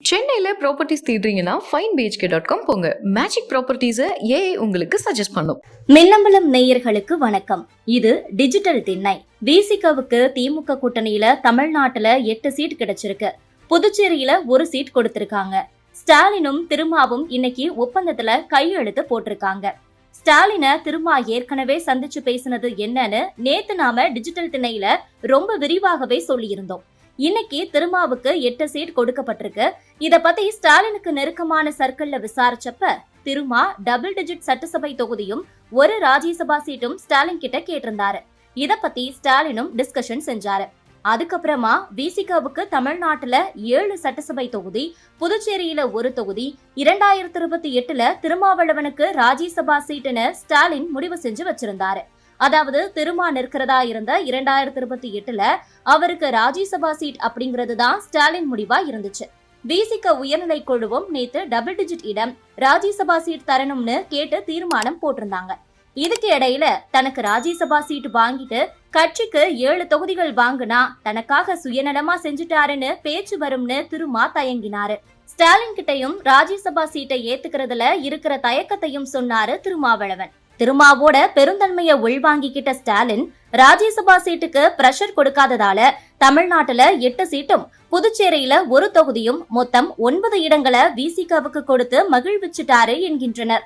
சென்னையில் properties தேடுறீங்கன்னா finebhk.com போங்க. Magic ப்ராப்பர்ட்டிஸை AI உங்களுக்கு சஜஸ்ட் பண்ணும். மின்னம்பலம் நேயர்களுக்கு வணக்கம். இது டிஜிட்டல் திண்ணை. விசிகவுக்கு திமுக கூட்டணியில தமிழ்நாட்டுல 8 சீட் கிடைச்சிருக்கு. புதுச்சேரியில 1 சீட் கொடுத்திருக்காங்க. ஸ்டாலினும் திருமாவும் இன்னைக்கு ஒப்பந்தத்துல கையெழுத்து போட்டிருக்காங்க. ஸ்டாலினை திருமா ஏற்கனவே சந்திச்சு பேசினது என்னன்னு நேத்து நாம டிஜிட்டல் திண்ணையில ரொம்ப விரிவாகவே சொல்லியிருந்தோம். இன்னைக்கு திருமாவுக்கு 8 சீட் கொடுக்கப்பட்டிருக்கு. இத பத்தி ஸ்டாலினுக்கு நெருக்கமான சர்க்கிள்ல விசாரிச்சப்ப திருமா டபுள் டிஜிட் சட்டசபை தொகுதியும் 1 ராஜ்யசபா சீட்டும் ஸ்டாலின் கிட்ட கேட்டிருந்தாரு. இத பத்தி ஸ்டாலினும் டிஸ்கஷன் செஞ்சாரு. அதுக்கப்புறமா விசிகவுக்கு தமிழ்நாட்டுல 7 சட்டசபை தொகுதி, புதுச்சேரியில 1 தொகுதி, 2028ல திருமாவளவனுக்கு ராஜ்யசபா சீட்டுன்னு ஸ்டாலின் முடிவு செஞ்சு வச்சிருந்தாரு. அதாவது திருமா நிற்கிறதா இருந்த 2028ல அவருக்கு ராஜ்யசபா சீட் அப்படிங்கிறது தான் ஸ்டாலின் முடிவா இருந்துச்சு. விசிக உயர்நிலை குழுவும் நேத்து டபுள் டிஜிட் இடம் ராஜ்யசபா சீட் தரணும்னு கேட்டு தீர்மானம் போட்டிருந்தாங்க. இதுக்கு இடையில தனக்கு ராஜ்யசபா சீட் வாங்கிட்டு கட்சிக்கு 7 தொகுதிகள் வாங்கினா தனக்காக சுயநலமா செஞ்சுட்டாருன்னு பேச்சு வரும்னு திருமா தயங்கினாரு. ஸ்டாலின் கிட்டையும் ராஜ்யசபா சீட்டை ஏத்துக்கிறதுல இருக்கிற தயக்கத்தையும் சொன்னாரு திருமாவளவன். திருமாவோட பெருந்தன்மையை உள்வாங்கிக்கிட்ட ஸ்டாலின் ராஜ்யசபா சீட்டுக்கு பிரஷர் கொடுக்காததால தமிழ்நாட்டுல 8 சீட்டும், புதுச்சேரியில 1 தொகுதியும், மொத்தம் 9 இடங்களை விசிகவுக்கு கொடுத்து மகிழ்விச்சுட்டாரு என்கின்றனர்.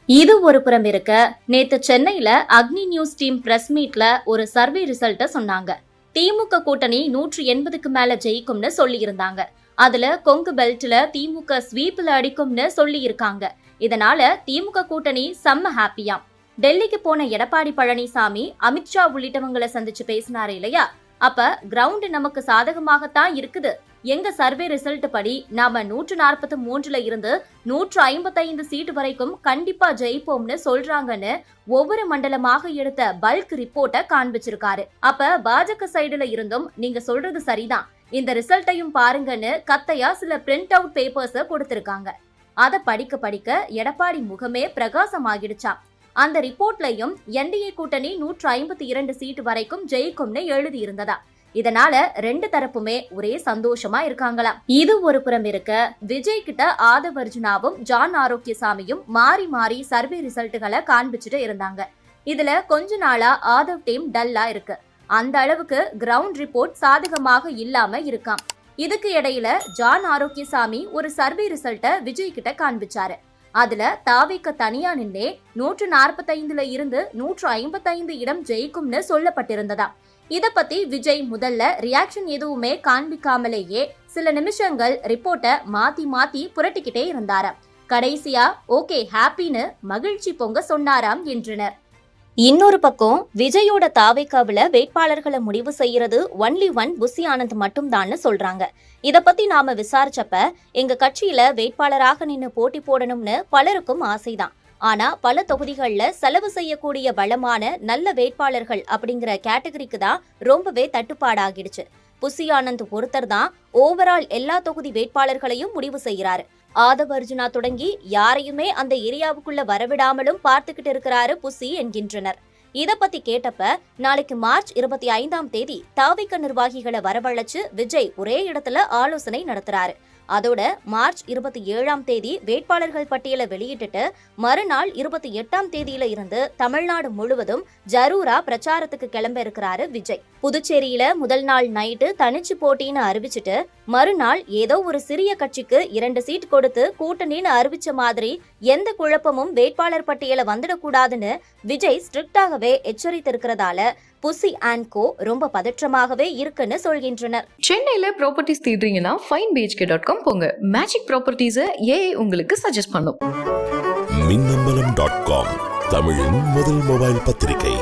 இது ஒரு புறம் இருக்க, நேத்து சென்னையில அக்னி நியூஸ் டீம் பிரஸ் மீட்ல ஒரு சர்வே ரிசல்ட்ட சொன்னாங்க. திமுக கூட்டணி 180க்கு மேல ஜெயிக்கும்னு சொல்லி இருந்தாங்க. அதுல கொங்கு பெல்ட்ல திமுக ஸ்வீப்ல அடிக்கும்னு சொல்லி இருக்காங்க. இதனால திமுக கூட்டணி செம்ம ஹாப்பியாம். டெல்லிக்கு போன எடப்பாடி பழனிசாமி அமித்ஷா உள்ளிட்டவங்களை சந்திச்சு பேசினாரு இல்லையா? அப்ப கிரவுண்ட் நமக்கு சாதகமாகத்தான் இருக்குது. எங்க சர்வே ரிசல்ட் படி நாம 143ல இருந்து 155 சீட் வரைக்கும் கண்டிப்பா ஜெயிப்போம்னு சொல்றாங்கன்னு ஒவ்வொரு மண்டலமாக எடுத்த பல்க் ரிப்போர்ட்டை காண்பிச்சிருக்காரு. அப்ப பாஜக சைடுல இருந்தும் நீங்க சொல்றது சரிதான், இந்த ரிசல்ட்டையும் பாருங்கன்னு கத்தையா சில பிரிண்ட் அவுட் பேப்பர்ஸ கொடுத்திருக்காங்க. அத படிக்க படிக்க எடப்பாடி முகமே பிரகாசமாகிடுச்சாம். அந்த ரிப்போர்ட்லயும் என்டிஏ கூட்டணி 152 சீட் வரைக்கும் ஜெயிக்கும்னு எழுதி இருந்ததா. இதனால 2 தரப்புமே ஒரே சந்தோஷமா இருக்காங்களாம். இது ஒரு புறம் இருக்க, விஜய் கிட்ட ஆதவ் அர்ஜுனாவும் ஜான் ஆரோக்கியசாமியும் மாறி மாறி சர்வே ரிசல்ட்டுகளை காண்பிச்சுட்டு இருந்தாங்க. இதுல கொஞ்ச நாளா ஆதவ் டீம் டல்லா இருக்கு. அந்த அளவுக்கு கிரவுண்ட் ரிப்போர்ட் சாதகமாக இல்லாம இருக்காம். இதுக்கு இடையில ஜான் ஆரோக்கியசாமி ஒரு சர்வே ரிசல்ட்ட விஜய் கிட்ட காண்பிச்சாரு. அதுல தாவிக்க தனியா நின்னே 145ல இருந்து 155 இடம் ஜெயிக்கும்னு சொல்லப்பட்டிருந்ததா. இத பத்தி விஜய் முதல்ல ரியாக்ஷன் எதுவுமே காண்பிக்காமலேயே சில நிமிஷங்கள் ரிப்போர்ட்டை மாத்தி மாத்தி புரட்டிக்கிட்டே இருந்தாராம். கடைசியா ஓகே ஹாப்பின்னு மகிழ்ச்சி பொங்க சொன்னாராம் என்றனர். இன்னொரு பக்கம் விஜயோட தாவேக்காவில வேட்பாளர்களை முடிவு செய்யறது ஒன்லி ஒன் புசி ஆனந்த் மட்டும் தான்னு சொல்றாங்க. இத பத்தி நாம விசாரிச்சப்ப எங்க கட்சியில வேட்பாளராக நின்னு போட்டி போடணும்னு பலருக்கும் ஆசைதான். ஆனா பல தொகுதிகள்ல செலவு செய்யக்கூடிய பலமான நல்ல வேட்பாளர்கள் அப்படிங்கிற கேட்டகரிக்கு தான் ரொம்பவே தட்டுப்பாடாகிடுச்சு. புசி ஆனந்த் ஒருத்தர் தான் ஓவரால் எல்லா தொகுதி வேட்பாளர்களையும் முடிவு செய்யறாரு. ஆதவ் அர்ஜுனா தொடங்கி யாரையுமே அந்த ஏரியாவுக்குள்ள வரவிடாமலும் பார்த்துக்கிட்டு இருக்கிறாரு புசி என்கின்றனர். இத பத்தி கேட்டப்ப நாளைக்கு மார்ச் 25ஆம் தேதி தாவிக நிர்வாகிகளை வரவழைச்சு விஜய் ஒரே இடத்துல ஆலோசனை நடத்துறாரு. அதோட மார்ச் 27ஆம் தேதி வேட்பாளர்கள் பட்டியலை வெளியிட்டுட்டு மறுநாள் 28ஆம் தேதியில இருந்து தமிழ்நாடு முழுவதும் ஜரூரா பிரச்சாரத்துக்கு கிளம்ப இருக்கிறாரு விஜய். புதுச்சேரியில முதல் நாள் நைட்டு தனிச்சு போட்டின்னு அறிவிச்சுட்டு மறுநாள் ஏதோ ஒரு சிறிய கட்சிக்கு 2 சீட் கொடுத்து கூட்டணின்னு அறிவிச்ச மாதிரி எந்த குழப்பமும் வேட்பாளர் பட்டியல வந்துடக்கூடாதுன்னு விஜய் ஸ்ட்ரிக்டாகவே எச்சரித்திருக்கிறதால புசி அண்ட் கோ ரொம்ப பதற்றமாகவே இருக்குன்னு சொல்கின்றனர். சென்னையில ப்ராப்பர்ட்டிஸ் தேடுறீங்கன்னா finebhk.com போங்க. மேஜிக் ப்ராப்பர்ட்டிஸை ஏஐ உங்களுக்கு சஜஸ்ட் பண்ணும். மின்னம்பலம்.com தமிழின் முதல் மொபைல் பத்திரிகை.